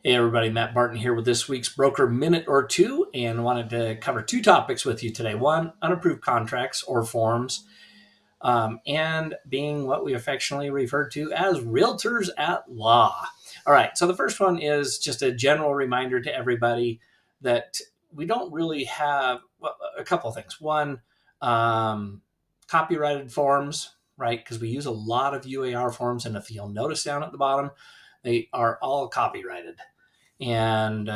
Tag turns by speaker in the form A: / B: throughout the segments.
A: Hey everybody, Matt Barton here with this week's Broker Minute or Two, and wanted to cover two topics with you today. One, unapproved contracts or forms, and being what we affectionately refer to as realtors at law. All right, so the first one is just a general reminder to everybody that we don't really have a couple of things. One, copyrighted forms, right? Because we use a lot of UAR forms, and if you'll notice down at the bottom, they are all copyrighted. And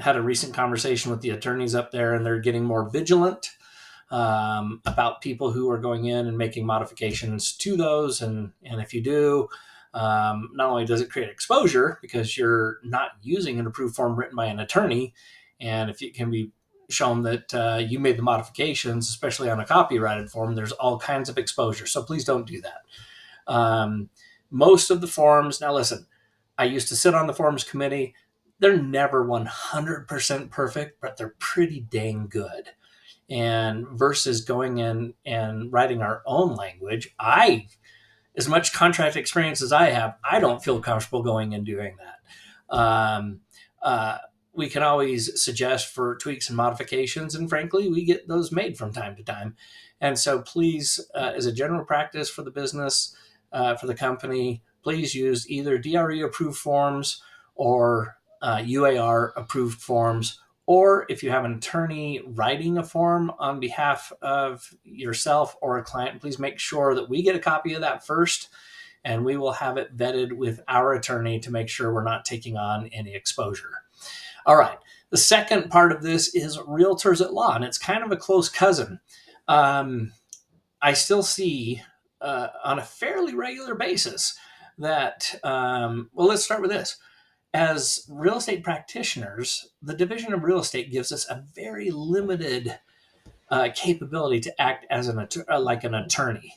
A: had a recent conversation with the attorneys up there, and they're getting more vigilant about people who are going in and making modifications to those. And if you do, not only does it create exposure because you're not using an approved form written by an attorney, and if it can be shown that you made the modifications, especially on a copyrighted form, there's all kinds of exposure. So please don't do that. Most of the forms, now listen, I used to sit on the forms committee. They're never 100% perfect, but they're pretty dang good. And versus going in and writing our own language, as much contract experience as I have, I don't feel comfortable going and doing that. We can always suggest for tweaks and modifications, and frankly, we get those made from time to time. And so please, as a general practice for the business, for the company, please use either DRE approved forms or UAR approved forms. Or if you have an attorney writing a form on behalf of yourself or a client, please make sure that we get a copy of that first, and we will have it vetted with our attorney to make sure we're not taking on any exposure. All right. The second part of this is realtors at law, and it's kind of a close cousin. I still see on a fairly regular basis that, let's start with this. As real estate practitioners, the Division of Real Estate gives us a very limited capability to act as like an attorney.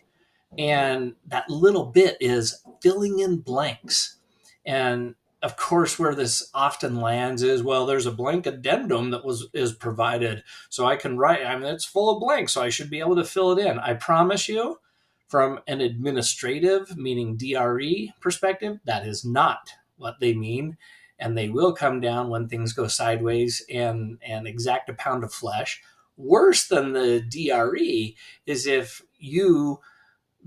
A: And that little bit is filling in blanks. And of course, where this often lands is, well, there's a blank addendum that is provided, so I can write. I mean, it's full of blanks, so I should be able to fill it in. I promise you, from an administrative, meaning DRE perspective, that is not what they mean, and they will come down when things go sideways and exact a pound of flesh. Worse than the DRE is if you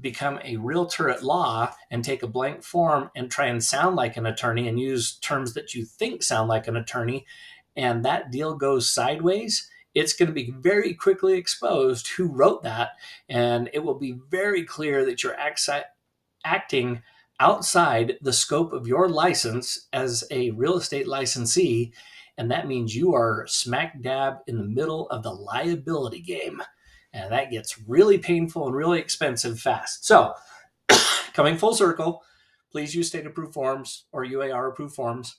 A: become a realtor at law and take a blank form and try and sound like an attorney and use terms that you think sound like an attorney, and that deal goes sideways. It's going to be very quickly exposed who wrote that, and it will be very clear that you're acting outside the scope of your license as a real estate licensee, and that means you are smack dab in the middle of the liability game. And that gets really painful and really expensive fast. So, coming full circle, please use state approved forms or UAR approved forms.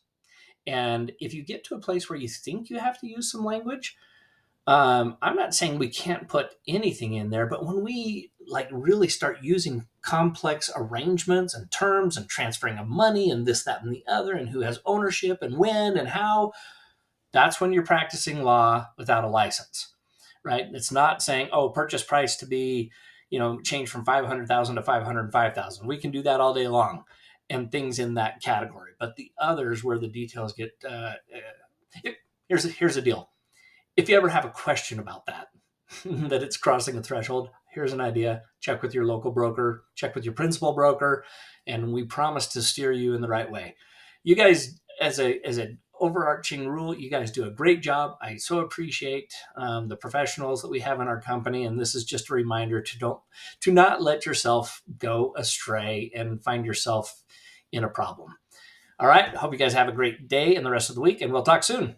A: And if you get to a place where you think you have to use some language, I'm not saying we can't put anything in there, but when we really start using complex arrangements and terms and transferring of money and this, that, and the other, and who has ownership and when and how, that's when you're practicing law without a license. Right? It's not saying, purchase price to be, changed from 500,000 to 505,000. We can do that all day long, and things in that category. But the others where the details get, here's the deal. If you ever have a question about that, that it's crossing a threshold, here's an idea. Check with your local broker, check with your principal broker, and we promise to steer you in the right way. You guys, as a overarching rule, you guys do a great job. I so appreciate the professionals that we have in our company, and this is just a reminder to not let yourself go astray and find yourself in a problem. All right, hope you guys have a great day and the rest of the week, and we'll talk soon.